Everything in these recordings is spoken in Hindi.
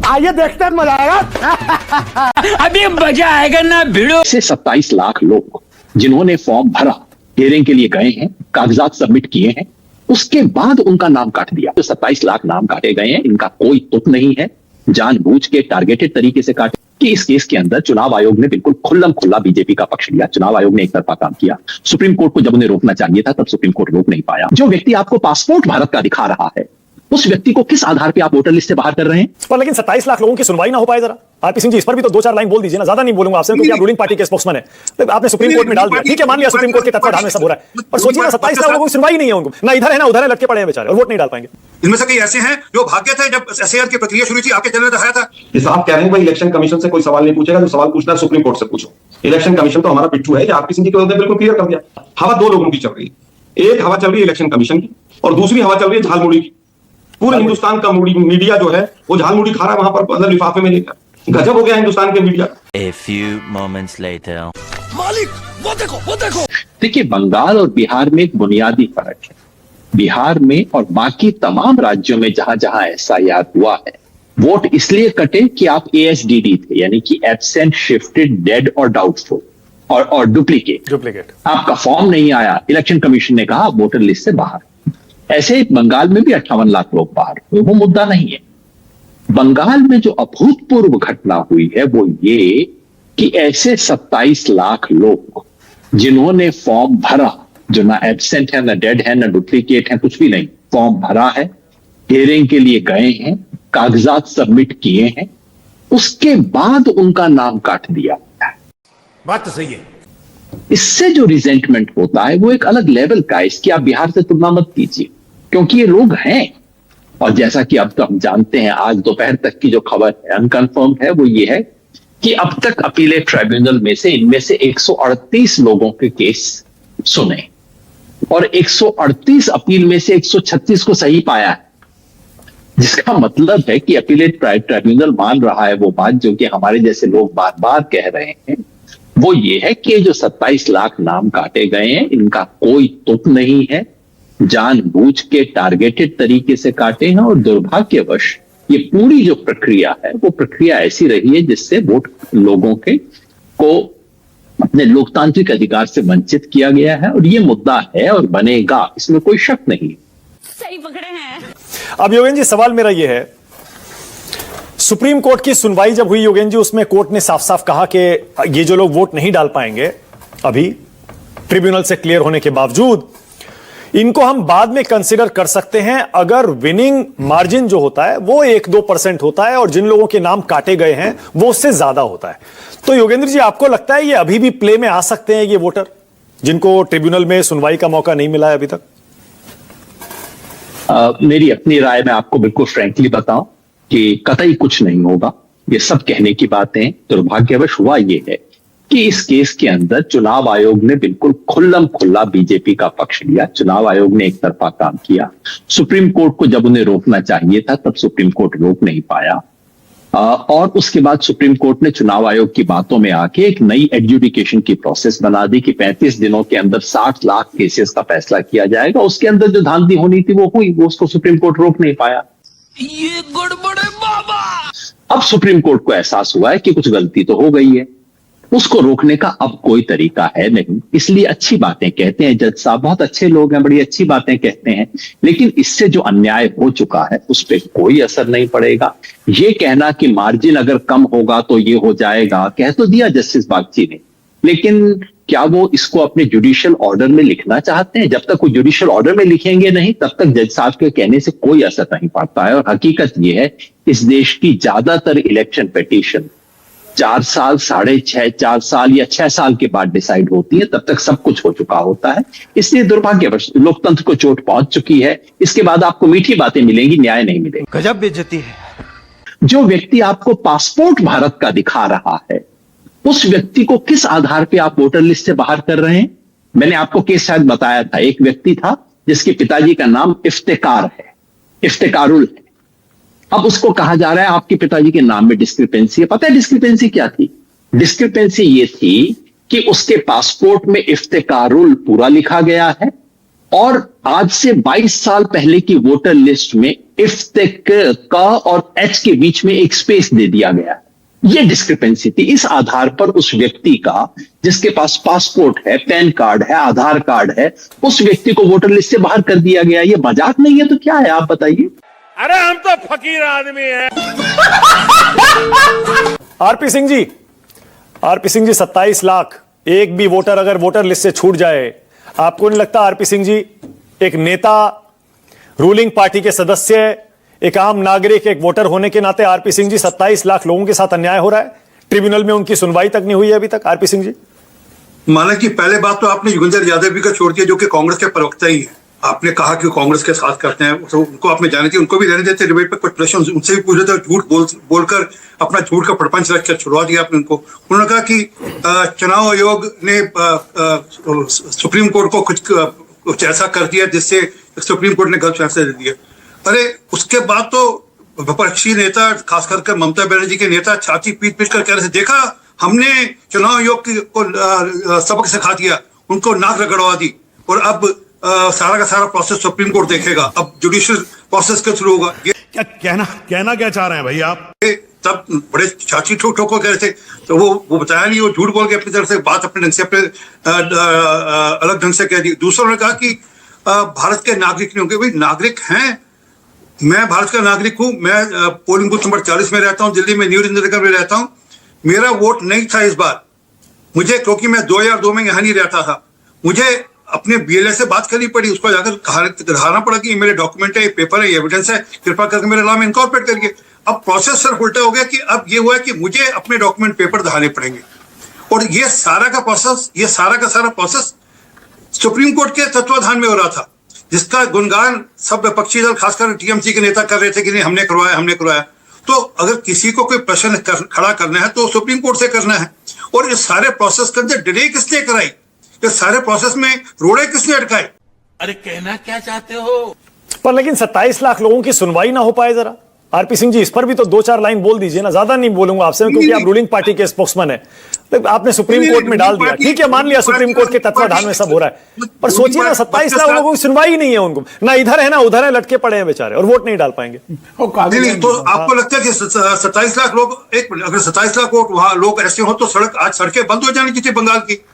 आइए देखते हैं, मजा आएगा। अभी मजा आएगा ना भिड़ो। से 27 लाख लोग जिन्होंने फॉर्म भरा, हियरिंग के लिए गए हैं, कागजात सबमिट किए हैं, उसके बाद उनका नाम काट दिया। तो 27 लाख नाम काटे गए हैं, इनका कोई तुक नहीं है, जानबूझ के टारगेटेड तरीके से काटे। कि इस केस के अंदर चुनाव आयोग ने बिल्कुल खुल्लम खुल्ला बीजेपी का पक्ष लिया। चुनाव आयोग ने एक तरफा काम किया। सुप्रीम कोर्ट को जब उन्हें रोकना चाहिए था, तब सुप्रीम कोर्ट रोक नहीं पाया। जो व्यक्ति आपको पासपोर्ट भारत का दिखा रहा है, उस व्यक्ति को किस आधार पे आप वोटर लिस्ट से बाहर कर रहे हैं? पर लेकिन 27 लाख लोगों की सुनवाई ना हो पाए जरा। आरपी सिंह जी, इस पर भी तो 2-4 लाइन बोल दीजिए ना, ज्यादा नहीं बोलूंगा आपसे क्योंकि आप रूलिंग पार्टी के स्पोक्समैन हैं। तो आपने सुप्रीम कोर्ट में डाल दिया, ठीक है, मान लिया सुप्रीम कोर्ट के तत्वाधान में सब हो रहा है, पर सोचिए ना 27 लाख लोगों की सुनवाई नहीं है, उनको ना इधर है ना उधर है, लटके पड़े हैं बेचारे और वोट नहीं डाल पाएंगे। इनमें से कई ऐसे हैं जो भाग्य थे जब एसआईआर की प्रक्रिया शुरू थी, आपके चैनल ने दिखाया था। इस आप कह रहे हैं भाई इलेक्शन कमीशन से कोई सवाल नहीं पूछेगा, जो सवाल पूछना है सुप्रीम कोर्ट से पूछो। इलेक्शन कमीशन तो हमारा पिट्ठू है, आरपी सिंह जी के बिल्कुल क्लियर कर दिया। हवा दो लोगों की चल रही है, एक हवा चल रही है इलेक्शन कमीशन की और दूसरी हवा चल रही है झालमुड़ी की। पूरे हिंदुस्तान का मीडिया जो है वो झालमुड़ी खा रहा है वहां पर, मतलब लिफाफे में लेकर। गजब हो गया हिंदुस्तान के media. A few moments later. मालिक वो देखो वो देखो। देखिए, बंगाल और बिहार में एक बुनियादी फर्क है। बिहार में और बाकी तमाम राज्यों में जहां जहां एसआईआर हुआ है, वोट इसलिए कटे कि आप एएसडीडी थे, यानी कि एब्सेंट, शिफ्टेड, डेड और डाउटफुल और डुप्लीकेट। आपका फॉर्म नहीं आया, इलेक्शन कमीशन ने कहा वोटर लिस्ट से बाहर। ऐसे ही बंगाल में भी 58 लाख लोग बाहर हुए, वो मुद्दा नहीं है। बंगाल में जो अभूतपूर्व घटना हुई है वो ये कि ऐसे 27 लाख लोग जिन्होंने फॉर्म भरा, जो ना एब्सेंट है, ना डेड है, ना डुप्लीकेट है, कुछ भी नहीं, फॉर्म भरा है, हियरिंग के लिए गए हैं, कागजात सबमिट किए हैं, उसके बाद उनका नाम काट दिया। बात तो सही है। इससे जो रिजेंटमेंट होता है वो एक अलग लेवल का है। इसकी आप बिहार से तुलना मत कीजिए, क्योंकि ये लोग हैं। और जैसा कि अब तो हम जानते हैं, आज दोपहर तक की जो खबर है, अनकंफर्म है, वो ये है कि अब तक अपीलेट ट्राइब्यूनल में से इनमें से 138 लोगों के केस सुने और 138 अपील में से 136 को सही पाया है। जिसका मतलब है कि अपीलेट ट्राइब्यूनल मान रहा है वो बात जो कि हमारे जैसे लोग बार बार कह रहे हैं, वो ये है कि जो 27 लाख नाम काटे गए हैं, इनका कोई तुक नहीं है, जानबूझ के टारगेटेड तरीके से काटे हैं। और दुर्भाग्यवश ये पूरी जो प्रक्रिया है वो प्रक्रिया ऐसी रही है जिससे वोट लोगों को अपने लोकतांत्रिक अधिकार से वंचित किया गया है। और ये मुद्दा है और बनेगा, इसमें कोई शक नहीं। सही पकड़े हैं। अब योगेंद्र जी, सवाल मेरा यह है, सुप्रीम कोर्ट की सुनवाई जब हुई योगेंद्र जी, उसमें कोर्ट ने साफ साफ कहा कि ये जो लोग वोट नहीं डाल पाएंगे अभी ट्रिब्यूनल से क्लियर होने के बावजूद, इनको हम बाद में कंसीडर कर सकते हैं अगर विनिंग मार्जिन जो होता है वो 1-2% होता है और जिन लोगों के नाम काटे गए हैं वो उससे ज्यादा होता है। तो योगेंद्र जी, आपको लगता है ये अभी भी प्ले में आ सकते हैं, ये वोटर जिनको ट्रिब्यूनल में सुनवाई का मौका नहीं मिला है अभी तक? मेरी अपनी राय में आपको बिल्कुल फ्रैंकली बताऊं कि कतई कुछ नहीं होगा। ये सब कहने की बातें। दुर्भाग्यवश हुआ ये है कि इस केस के अंदर चुनाव आयोग ने बिल्कुल खुल्लम खुल्ला बीजेपी का पक्ष लिया। चुनाव आयोग ने एक तरफा काम किया। सुप्रीम कोर्ट को जब उन्हें रोकना चाहिए था, तब सुप्रीम कोर्ट रोक नहीं पाया। और उसके बाद सुप्रीम कोर्ट ने चुनाव आयोग की बातों में आके एक नई एडजुडिकेशन की प्रोसेस बना दी कि 35 दिनों के अंदर 60 लाख केसेस का फैसला किया जाएगा। उसके अंदर जो धांधली होनी थी वो हुई, वो उसको सुप्रीम कोर्ट रोक नहीं पाया। ये गड़बड़ है बाबा। अब सुप्रीम कोर्ट को एहसास हुआ है कि कुछ गलती तो हो गई है, उसको रोकने का अब कोई तरीका है नहीं। इसलिए अच्छी बातें कहते हैं जज साहब, बहुत अच्छे लोग हैं, बड़ी अच्छी बातें कहते हैं, लेकिन इससे जो अन्याय हो चुका है उस पर कोई असर नहीं पड़ेगा। ये कहना कि मार्जिन अगर कम होगा तो ये हो जाएगा, कह तो दिया जस्टिस बागची ने, लेकिन क्या वो इसको अपने जुडिशियल ऑर्डर में लिखना चाहते हैं? जब तक वो जुडिशियल ऑर्डर में लिखेंगे नहीं, तब तक जज साहब के कहने से कोई असर नहीं पड़ता है। और हकीकत यह है, इस देश की ज्यादातर इलेक्शन पिटीशन 4 साल, 6.5, 4 साल या 6 साल के बाद डिसाइड होती है, तब तक सब कुछ हो चुका होता है। इसलिए दुर्भाग्यवश लोकतंत्र को चोट पहुंच चुकी है। इसके बाद आपको मीठी बातें मिलेंगी, न्याय नहीं मिलेगा। गजब बेइज्जती है। जो व्यक्ति आपको पासपोर्ट भारत का दिखा रहा है, उस व्यक्ति को किस आधार पे आप वोटर लिस्ट से बाहर कर रहे हैं? मैंने आपको केस शायद बताया था। एक व्यक्ति था जिसके पिताजी का नाम इफ्तिकार है, इफ्तिकारुल है। अब उसको कहा जा रहा है आपके पिताजी के नाम में डिस्क्रिपेंसी है। पता है डिस्क्रिपेंसी क्या थी? डिस्क्रिपेंसी ये थी कि उसके पासपोर्ट में इफ्तिकारुल पूरा लिखा गया है और आज से 22 साल पहले की वोटर लिस्ट में इफ तक क और एच के बीच में एक स्पेस दे दिया गया। ये डिस्क्रिपेंसी थी। इस आधार पर उस व्यक्ति का, जिसके पास पासपोर्ट है, पैन कार्ड है, आधार कार्ड है, उस व्यक्ति को वोटर लिस्ट से बाहर कर दिया गया। ये मजाक नहीं है तो क्या है, आप बताइए। अरे हम तो फकीर आदमी हैं। आरपी सिंह जी 27 लाख एक भी वोटर अगर वोटर लिस्ट से छूट जाए, आपको नहीं लगता आरपी सिंह जी, एक नेता, रूलिंग पार्टी के सदस्य, एक आम नागरिक, एक वोटर होने के नाते आरपी सिंह जी 27 लाख लोगों के साथ अन्याय हो रहा है? ट्रिब्यूनल में उनकी सुनवाई तक नहीं हुई है अभी तक। आरपी सिंह जी, माना कि पहले बात तो आपने युगेंद्र यादव भी का छोड़ दिया, जो कि कांग्रेस के प्रवक्ता ही है। आपने कहा कि कांग्रेस के साथ करते हैं, तो उनको आपने जाने थी, उनको भी रहने देते। डिबेट पे कुछ प्रश्न उनसे भी पूछे थे, झूठ बोलकर अपना झूठ का प्रपंच रखकर छुड़वा दिया आपने उनको। उन्होंने कहा कि चुनाव आयोग ने सुप्रीम कोर्ट को कुछ ऐसा कर दिया जिससे सुप्रीम कोर्ट ने गलत फैसला दे दिया। अरे उसके बाद तो विपक्षी नेता, खास करके ममता बनर्जी के नेता, छाती पीट कर कह रहे थे, देखा हमने चुनाव आयोग को सबक सिखा दिया, उनको नाक रगड़वा दी, और अब सारा का सारा प्रोसेस सुप्रीम कोर्ट देखेगा, अब जुडिशियल प्रोसेस के थ्रू होगा। ये कहना क्या चाह रहे हैं भाई आप? तब बड़े छाती ठोक ठोक कह रहे थे, तो वो बताया नहीं, वो झूठ बोल के अपनी तरफ से बात अपने ढंग से अलग ढंग से कह दी। दूसरों ने कहा कि भारत के नागरिक नहीं होंगे। भाई नागरिक हैं, मैं भारत का नागरिक हूं, मैं पोलिंग बूथ नंबर 40 में रहता हूं, दिल्ली में न्यू इंदिरा में रहता हूं। मेरा वोट नहीं था इस बार, मुझे, क्योंकि मैं 2002 में यहां नहीं रहता था, मुझे अपने बीएलए से बात करनी पड़ी, उसको जाकर दिखाना पड़ा कि मेरे डॉक्यूमेंट है, ये पेपर है, ये एविडेंस है, कृपा करके मेरे नाम इनकॉर्पोरेट करिए। अब प्रोसेस सर उल्टा हो गया कि अब ये हुआ है कि मुझे अपने डॉक्यूमेंट पेपर दिखाने पड़ेंगे, और ये सारा का सारा प्रोसेस सुप्रीम कोर्ट के तत्वाधान में हो रहा था, जिसका गुणगान सब विपक्षी दल, खासकर टीएमसी के नेता कर रहे थे कि नहीं हमने करवाया। तो अगर किसी को कोई प्रश्न खड़ा करना है तो सुप्रीम कोर्ट से करना है। और इस सारे प्रोसेस के अंदर डिले किसने कराई, इस सारे प्रोसेस में रोड़े किसने अटकाए? अरे कहना क्या चाहते हो? पर लेकिन 27 लाख लोगों की सुनवाई ना हो पाए, जरा आरपी सिंह जी इस पर भी तो 2-4 लाइन बोल दीजिए ना। ज्यादा नहीं बोलूंगा आपसे, क्योंकि आप रूलिंग पार्टी के स्पोक्समैन है। तो आपने सुप्रीम कोर्ट में डाल दिया, ठीक है, मान लिया सुप्रीम कोर्ट के तत्वाधान में सब हो रहा है, पर सोचिए ना 27 लाख लोगों की सुनवाई नहीं है, उनको ना इधर है ना उधर है, लटके पड़े हैं बेचारे, और वोट नहीं डाल पाएंगे। नहीं, तो आपको लगता है कि 27 लाख लोग, अगर 27 लाख वहां लोग ऐसे हो तो आज सड़कें बंद हो जानी चाहिए बंगाल की।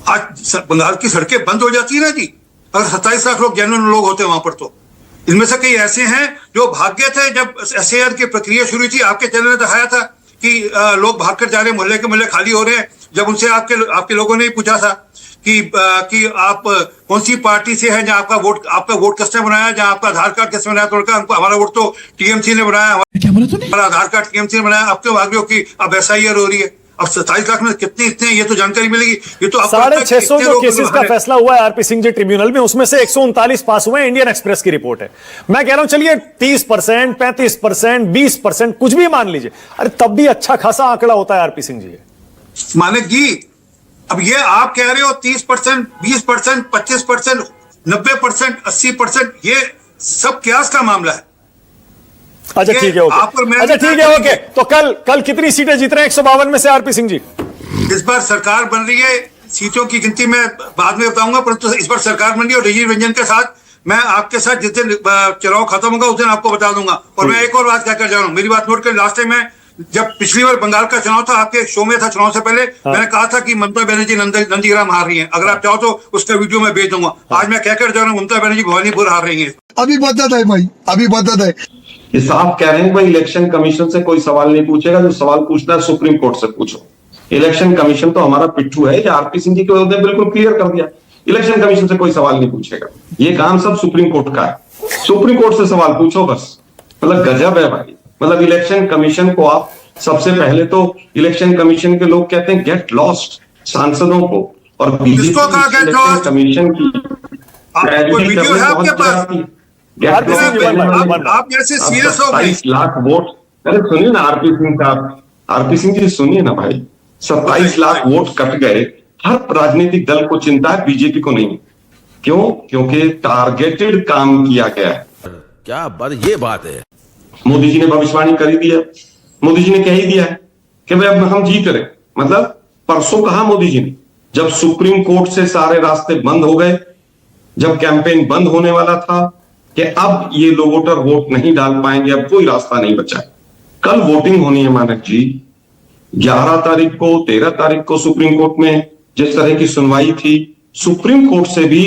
आज बंगाल की सड़कें बंद हो जाती है ना जी, अगर 27 लाख लोग जेन्युइन लोग होते वहां पर। तो इनमें से कई ऐसे हैं जो भाग गए थे जब एसआईआर की प्रक्रिया शुरू हुई थी। आपके चैनल ने दिखाया था कि लोग भागकर जा रहे हैं, मोहल्ले के मोहल्ले खाली हो रहे हैं। जब उनसे आपके लोगों ने पूछा था कि आप कौन सी पार्टी से हैं, जहां आपका वोट किसने बनाया, जहां आपका आधार कार्ड किसने बनाया, तो उनका हमारा वोट तो टीएमसी ने बनाया, हमारा आधार कार्ड टीएमसी ने बनाया। अब क्यों भाग रहे हो कि अब एसआईआर हो रही है? अब 27 लाख में कितने इतने, ये तो जानकारी मिलेगी। ये तो 650 जो केसेस का फैसला हुआ है आरपी सिंह जी ट्रिब्यूनल में, उसमें से 139 पास हुए हैं। इंडियन एक्सप्रेस की रिपोर्ट है। मैं कह रहा हूं चलिए 30%, 35%, 20%, कुछ भी मान लीजिए, अरे तब भी अच्छा खासा आंकड़ा होता है आरपी सिंह जी। मानिक जी, अब ये आप कह रहे हो 30%, 20%, 25%, 90%, 80%, ये सब क्यास का मामला है। अच्छा ठीक है, ओके। अच्छा ठीक है, ओके। तो कल कितनी सीटें जीत रहे हैं 152 में से आरपी सिंह जी? इस बार सरकार बन रही है, सीटों की गिनती मैं बाद में बताऊंगा, परंतु इस बार सरकार बन रही है और राजीव रंजन के साथ मैं आपके साथ जिस दिन चुनाव खत्म होगा उस दिन आपको बता दूंगा। और मैं एक और बात कहकर जा रहा हूँ, मेरी बात नोट कर। लास्ट टाइम मैं जब पिछली बार बंगाल का चुनाव था, आपके शो में था चुनाव से पहले, मैंने कहा था कि ममता बनर्जी नंदीग्राम हार रही है। अगर आप चाहो तो उसका वीडियो मैं भेज दूंगा। आज मैं कहकर जा रहा हूँ ममता बनर्जी भवानीपुर हार रही है। अभी बता है भाई, अभी बता है। ये साफ कह रहे हैं भाई, इलेक्शन कमीशन से कोई सवाल नहीं पूछेगा, जो सवाल पूछना है सुप्रीम कोर्ट से पूछो। इलेक्शन कमीशन तो हमारा पिट्ठू है, ये आरपी सिंह जी के ने बिल्कुल क्लियर कर दिया। इलेक्शन कमीशन से कोई सवाल नहीं पूछेगा, ये काम सब सुप्रीम कोर्ट का है। सुप्रीम कोर्ट से सवाल पूछो बस। मतलब गजब है भाई। मतलब इलेक्शन कमीशन को आप सबसे पहले तो इलेक्शन कमीशन के लोग कहते हैं गेट लॉस्ट सांसदों को, और बीजेपी इलेक्शन कमीशन की आप जैसे सीरियस हो गए। 27 लाख वोट, अरे सुनिए ना आरपी सिंह साहब, आरपी सिंह जी सुनिए ना भाई, 27 लाख वोट कट गए। हर राजनीतिक दल को चिंता है, बीजेपी को नहीं। क्यों? क्योंकि टारगेटेड काम किया गया है। क्या बात, ये बात है। मोदी जी ने भविष्यवाणी कर ही दिया, मोदी जी ने कह ही दिया है कि भाई अब हम जीत रहे। मतलब परसों कहा मोदी जी ने, जब सुप्रीम कोर्ट से सारे रास्ते बंद हो गए, जब कैंपेन बंद होने वाला था कि अब ये लोग वोटर वोट नहीं डाल पाएंगे, अब कोई रास्ता नहीं बचा है। कल वोटिंग होनी है मानक जी, 11 तारीख को 13 तारीख को सुप्रीम कोर्ट में जिस तरह की सुनवाई थी, सुप्रीम कोर्ट से भी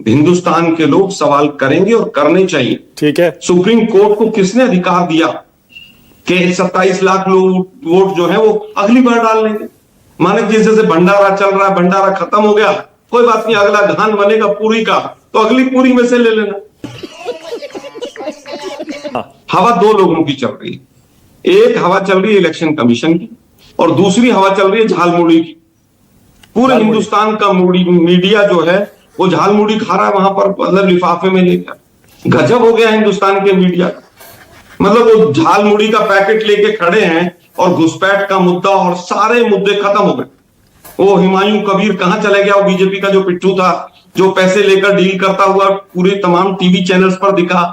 हिंदुस्तान के लोग सवाल करेंगे और करने चाहिए। ठीक है, सुप्रीम कोर्ट को किसने अधिकार दिया कि 27 लाख लोग वोट जो है वो अगली बार डाल लेंगे? मानक जी जैसे भंडारा चल रहा है, भंडारा खत्म हो गया, कोई बात नहीं, अगला धान बनेगा पूरी का तो अगली पूरी में से ले लेना। हवा दो लोगों की चल रही है, एक हवा चल रही है इलेक्शन कमीशन की और दूसरी हवा चल रही है झालमुड़ी की। पूरे हिंदुस्तान का मीडिया जो है वो झालमुड़ी खा रहा है, वहां पर मतलब लिफाफे में लेकर। गजब हो गया हिंदुस्तान के मीडिया, मतलब वो झालमुड़ी का पैकेट लेके खड़े हैं और घुसपैठ का मुद्दा और सारे मुद्दे खत्म हो गए। वो हुमायूं कबीर कहां चले गया? वो बीजेपी का जो पिट्ठू था, जो पैसे लेकर डील करता हुआ पूरे तमाम टीवी चैनल्स पर दिखा।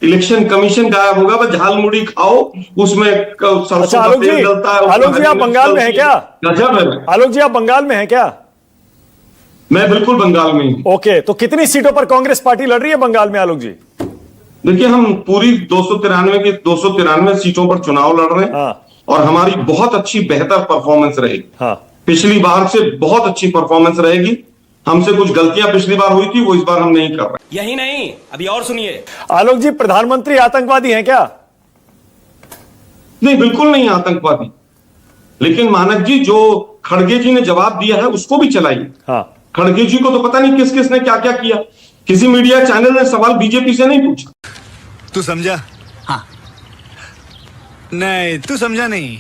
इलेक्शन कमीशन गायब होगा, बस झालमुड़ी खाओ, उसमें सरसों का तेल डलता है। आलोक जी आप बंगाल में हैं क्या? गजब है। आलोक जी आप बंगाल में हैं क्या? मैं बिल्कुल बंगाल में हूं। ओके, तो कितनी सीटों पर कांग्रेस पार्टी लड़ रही है बंगाल में आलोक जी? देखिए, हम पूरी 293 सीटों पर चुनाव लड़ रहे हैं। हाँ। और हमारी बहुत अच्छी बेहतर परफॉर्मेंस रहेगी। हाँ। पिछली बार से बहुत अच्छी परफॉर्मेंस रहेगी। हमसे कुछ गलतियां पिछली बार हुई थी, वो इस बार हम नहीं कर रहे। यही नहीं, अभी और सुनिए। आलोक जी प्रधानमंत्री आतंकवादी हैं क्या? नहीं, बिल्कुल नहीं आतंकवादी, लेकिन मानक जी जो खड़गे जी ने जवाब दिया है उसको भी चलाइए। हाँ। खड़गे जी को तो पता नहीं किस किस ने क्या क्या किया। किसी मीडिया चैनल ने सवाल बीजेपी से नहीं पूछा। तू समझा? हाँ। नहीं, तू समझा नहीं।